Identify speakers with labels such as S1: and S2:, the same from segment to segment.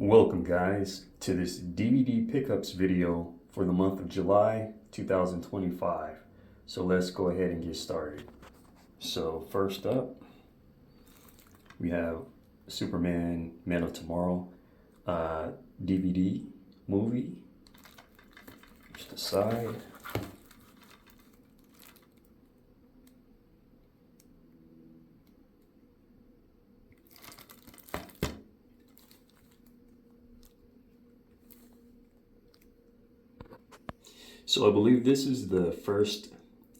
S1: Welcome guys to this DVD pickups video for the month of July 2025. So let's go ahead and get started. So first up, we have Superman Man of Tomorrow DVD movie. Just aside. So I believe this is the first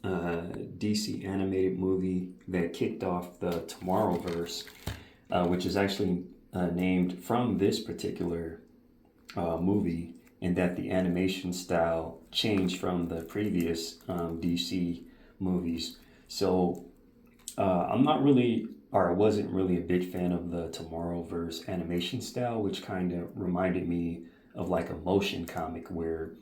S1: DC animated movie that kicked off the Tomorrowverse, which is actually named from this particular movie, and that the animation style changed from the previous DC movies. So I'm not really, or I wasn't really a big fan of the Tomorrowverse animation style, which kind of reminded me of like a motion comic where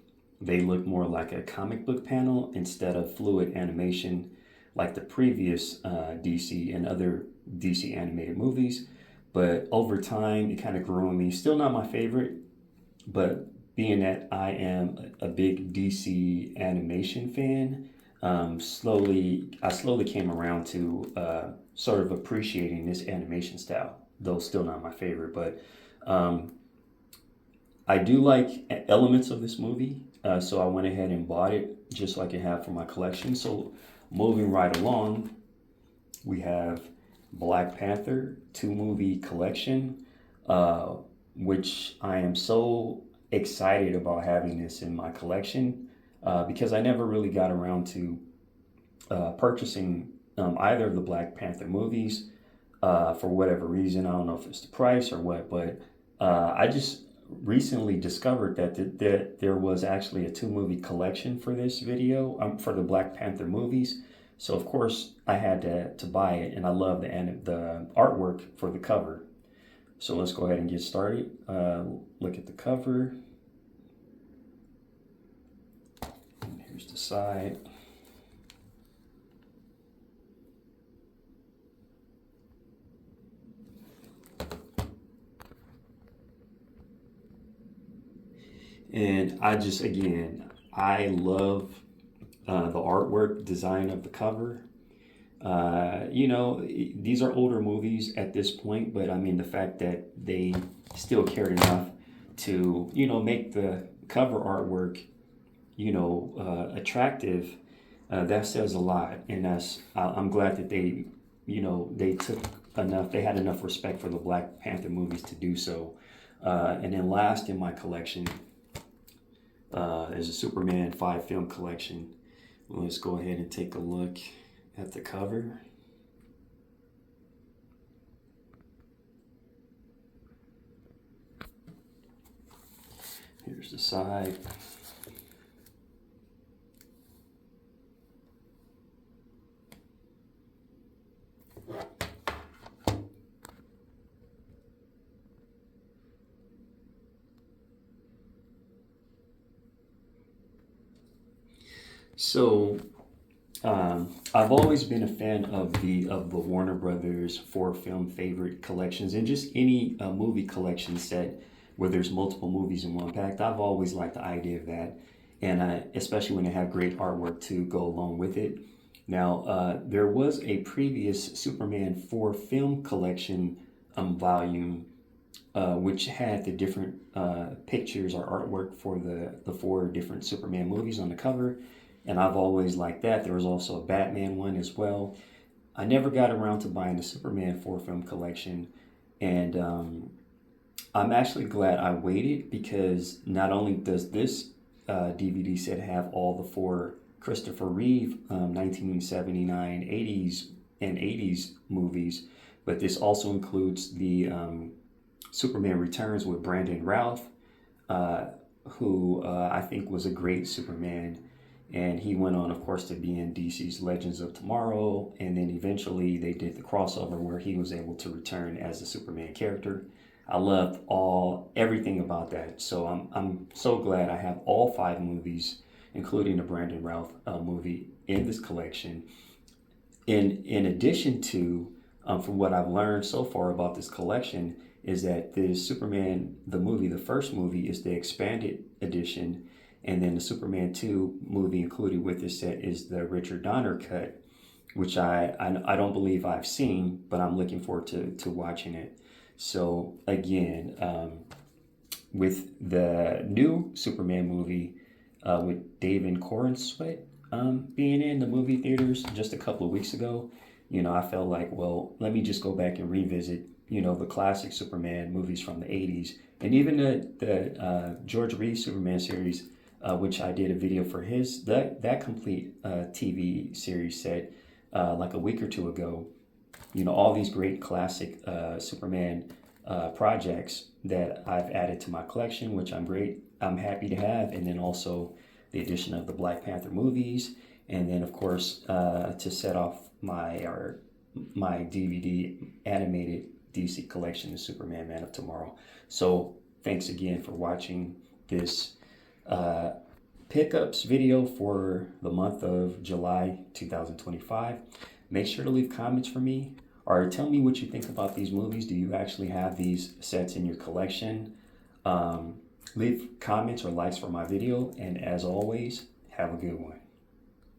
S1: they look more like a comic book panel instead of fluid animation like the previous DC and other DC animated movies. But over time, it kind of grew on me. Still not my favorite, but being that I am a big DC animation fan, I slowly came around to sort of appreciating this animation style, though still not my favorite. But I do like elements of this movie, so I went ahead and bought it just so I can have for my collection. So moving right along, we have Black Panther 2-movie collection, which I am so excited about having this in my collection because I never really got around to purchasing either of the Black Panther movies for whatever reason. I don't know if it's the price or what, but I just recently discovered that there was actually a 2-movie collection for this video, for the Black Panther movies. So of course I had to buy it, and I love the artwork for the cover. So let's go ahead and get started. Look at the cover. And here's the side. And I love the artwork design of the cover. These are older movies at this point, but I mean, the fact that they still cared enough to, make the cover artwork, attractive, that says a lot. And I'm glad that they took they had enough respect for the Black Panther movies to do so. And then last in my collection, there's a Superman 5 film collection. Let's go ahead and take a look at the cover. Here's the side. So I've always been a fan of the Warner Brothers 4-film favorite collections, and just any movie collection set where there's multiple movies in one pack. I've always liked the idea of that, and especially when they have great artwork to go along with it. Now there was a previous Superman 4-film collection volume which had the different pictures or artwork for the 4 different Superman movies on the cover. And I've always liked that. There was also a Batman one as well. I never got around to buying the Superman 4-film collection. And I'm actually glad I waited, because not only does this DVD set have all the 4 Christopher Reeve 1979, 80s, and 80s movies, but this also includes the Superman Returns with Brandon Routh, who I think was a great Superman. And he went on, of course, to be in DC's Legends of Tomorrow. And then eventually they did the crossover where he was able to return as a Superman character. I loved everything about that. So I'm so glad I have all 5 movies, including the Brandon Routh movie, in this collection. In addition to from what I've learned so far about this collection, is that the Superman, the movie, the first movie, is the expanded edition, and then the Superman 2 movie included with this set is the Richard Donner cut, which I don't believe I've seen, but I'm looking forward to watching it. So again, with the new Superman movie, with David Corenswet being in the movie theaters just a couple of weeks ago, I felt like, well, let me just go back and revisit, the classic Superman movies from the 80s. And even the George Reeves Superman series, which I did a video for that complete TV series set like a week or two ago. All these great classic Superman projects that I've added to my collection, which I'm happy to have. And then also the addition of the Black Panther movies. And then, of course, to set off my DVD animated DC collection, the Superman Man of Tomorrow. So thanks again for watching this pickups video for the month of July 2025. Make sure to leave comments for me, or tell me what you think about these movies. Do you actually have these sets in your collection? Leave comments or likes for my video, and as always, have a good one.